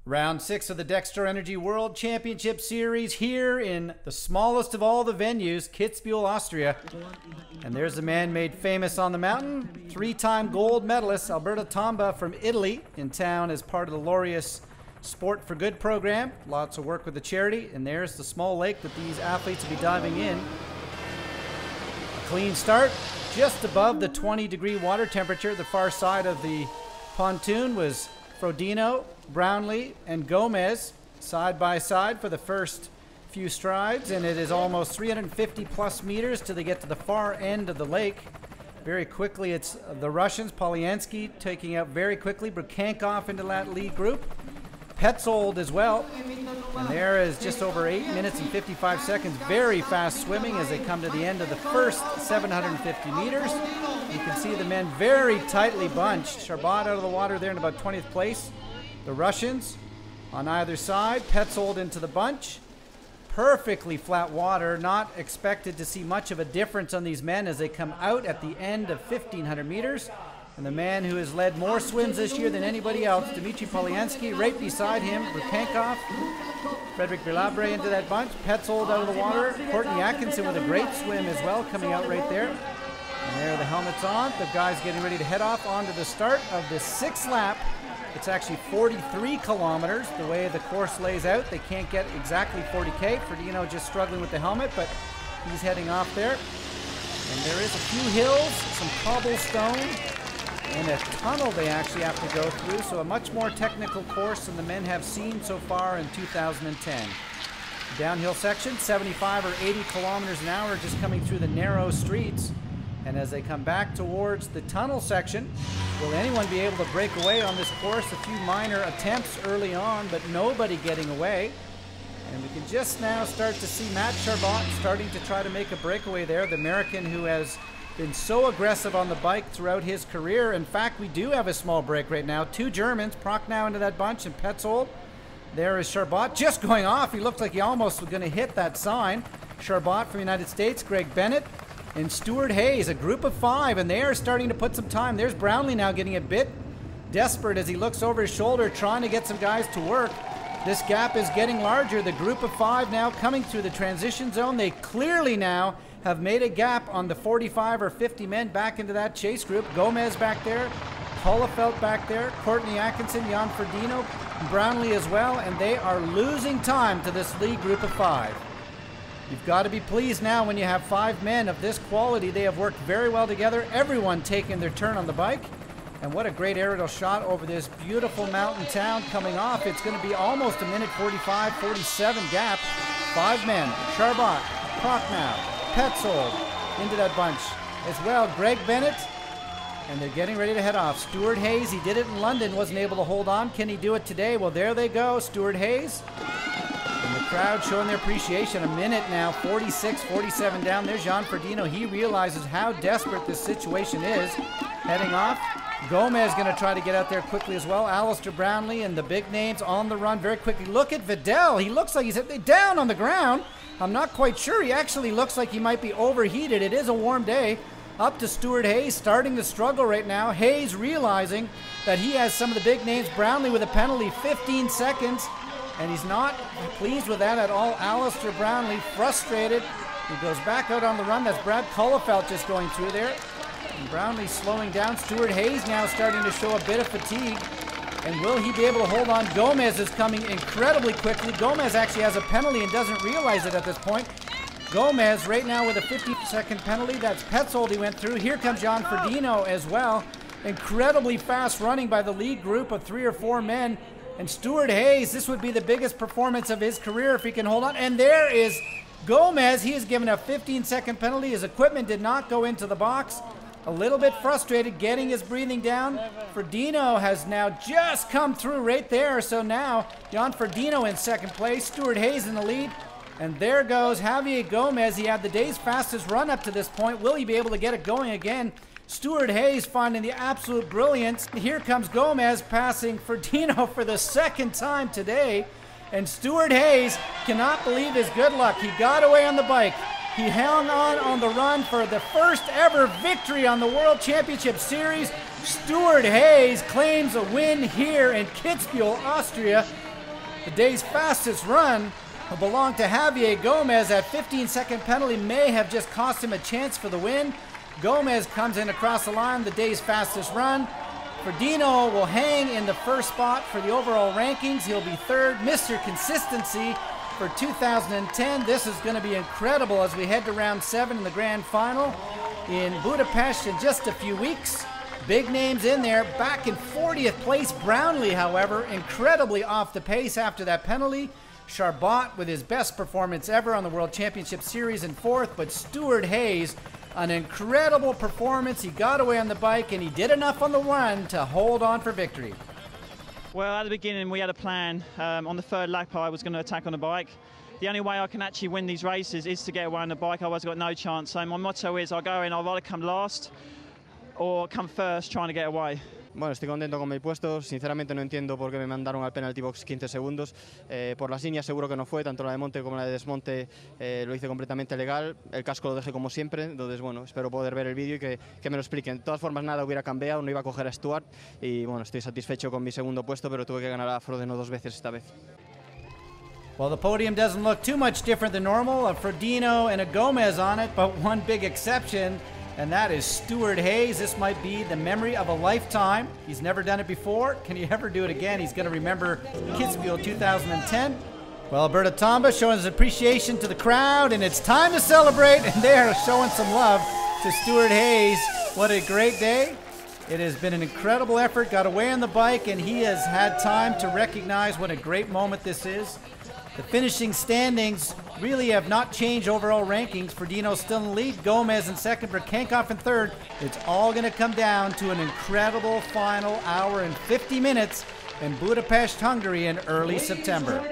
Round 6 of the Dexter Energy World Championship Series here in the smallest of all the venues, Kitzbuhel, Austria. And there's a man made famous on the mountain, three-time gold medalist Alberto Tomba from Italy, in town as part of the Laureus Sport for Good program. Lots of work with the charity. And there's the small lake that these athletes will be diving in. A clean start, just above the 20-degree water temperature. The far side of the pontoon was Frodeno, Brownlee, and Gomez side by side for the first few strides, and it is almost 350 plus meters till they get to the far end of the lake. Very quickly, it's the Russians, Polyansky taking out very quickly, Brukhankov into that lead group. Petzold as well, and there is just over 8 minutes and 55 seconds. Very fast swimming as they come to the end of the first 750 meters. You can see the men very tightly bunched. Charbot out of the water there in about 20th place. The Russians on either side. Petzold into the bunch. Perfectly flat water. Not expected to see much of a difference on these men as they come out at the end of 1,500 meters. And the man who has led more swims this year than anybody else, Dmitry Polyansky, right beside him, Brukhankov, Frederick Villabre into that bunch, Petzold out of the water, Courtney Atkinson with a great swim as well, coming out right there. And there the helmets on, the guys getting ready to head off onto the start of the 6th lap. It's actually 43 kilometers, the way the course lays out. They can't get exactly 40K. Frodeno just struggling with the helmet, but he's heading off there. And there is a few hills, some cobblestone, and a tunnel they actually have to go through, so a much more technical course than the men have seen so far in 2010. Downhill section, 75 or 80 kilometers an hour, just coming through the narrow streets. And as they come back towards the tunnel section, will anyone be able to break away on this course? A few minor attempts early on, but nobody getting away. And we can just now start to see Matt Charbot starting to try to make a breakaway there, the American who has been so aggressive on the bike throughout his career. In fact, we do have a small break right now. Two Germans, Prochnow into that bunch, and Petzold. There is Charbot just going off. He looked like he almost was going to hit that sign. Charbot from the United States, Greg Bennett, and Stuart Hayes, a group of 5, and they are starting to put some time. There's Brownlee now getting a bit desperate as he looks over his shoulder, trying to get some guys to work. This gap is getting larger. The group of 5 now coming through the transition zone. They clearly now have made a gap on the 45 or 50 men back into that chase group. Gomez back there, Hollefeld back there, Courtney Atkinson, Jan Frodeno, Brownlee as well, and they are losing time to this lead group of 5. You've got to be pleased now when you have 5 men of this quality. They have worked very well together, everyone taking their turn on the bike. And what a great aerial shot over this beautiful mountain town coming off. It's going to be almost a minute 45, 47 gap. 5 men, Charbot, Prochnow, Petzold into that bunch as well. Greg Bennett, and they're getting ready to head off. Stuart Hayes, he did it in London, wasn't able to hold on. Can he do it today? Well, there they go, Stuart Hayes. And the crowd showing their appreciation. A minute now, 46, 47 down. There's Jan Frodeno. He realizes how desperate this situation is. Heading off. Gomez going to try to get out there quickly as well. Alistair Brownlee and the big names on the run very quickly. Look at Vidal. He looks like he's down on the ground. I'm not quite sure. He actually looks like he might be overheated. It is a warm day. Up to Stuart Hayes, starting to struggle right now. Hayes realizing that he has some of the big names. Brownlee with a penalty, 15 seconds. And he's not pleased with that at all. Alistair Brownlee, frustrated. He goes back out on the run. That's Brad Hollefeld just going through there. And Brownlee slowing down. Stuart Hayes now starting to show a bit of fatigue. And will he be able to hold on? Gomez is coming incredibly quickly. Gomez actually has a penalty and doesn't realize it at this point. Gomez right now with a 50-second penalty. That's Petzold he went through. Here comes Jan Frodeno as well. Incredibly fast running by the lead group of 3 or 4 men. And Stuart Hayes, this would be the biggest performance of his career if he can hold on. And there is Gomez. He is given a 15-second penalty. His equipment did not go into the box. A little bit frustrated, getting his breathing down. Frodeno has now just come through right there. So now Jan Frodeno in second place, Stuart Hayes in the lead. And there goes Javier Gomez. He had the day's fastest run up to this point. Will he be able to get it going again? Stuart Hayes finding the absolute brilliance. Here comes Gomez passing Frodeno for the 2nd time today. And Stuart Hayes cannot believe his good luck. He got away on the bike. He hung on the run for the first ever victory on the World Championship Series. Stuart Hayes claims a win here in Kitzbuhel, Austria. The day's fastest run will belong to Javier Gomez. That 15-second penalty may have just cost him a chance for the win. Gomez comes in across the line, the day's fastest run. Frodeno will hang in the first spot for the overall rankings. He'll be third. Mr. Consistency for 2010. This is going to be incredible as we head to round 7 in the grand final in Budapest in just a few weeks. Big names in there. Back in 40th place, Brownlee, however, incredibly off the pace after that penalty. Charbot with his best performance ever on the World Championship Series in 4th, but Stuart Hayes, an incredible performance. He got away on the bike and he did enough on the run to hold on for victory. Well, at the beginning we had a plan. On the third lap I was going to attack on the bike. The only way I can actually win these races is to get away on the bike, otherwise I've got no chance. So my motto is I'll go in, I'll either come last or come first trying to get away. Bueno, estoy contento con mi puesto. Sinceramente no entiendo por qué me mandaron al penalty box 15 segundos. Por las líneas seguro que no fue, tanto la de monte como la de desmonte lo hice completamente legal. El casco lo dejé como siempre, entonces bueno, espero poder ver el vídeo y que me lo expliquen. De todas formas nada hubiera cambiado, no iba a coger a Stuart y bueno, estoy satisfecho con mi segundo puesto, pero tuve que ganar a Frodeno 2 veces esta vez. Well, the podium doesn't look too much different than normal. A Frodeno and a Gomez on it, but one big exception, and that is Stuart Hayes. This might be the memory of a lifetime. He's never done it before. Can he ever do it again? He's going to remember Kitzbuhel 2010. Well, Alberto Tamba showing his appreciation to the crowd, and it's time to celebrate, and they are showing some love to Stuart Hayes. What a great day. It has been an incredible effort, got away on the bike, and he has had time to recognize what a great moment this is. The finishing standings really have not changed overall rankings. Frodeno still in the lead, Gomez in second, Verkenkoff in third. It's all going to come down to an incredible final hour and 50 minutes in Budapest, Hungary in early September.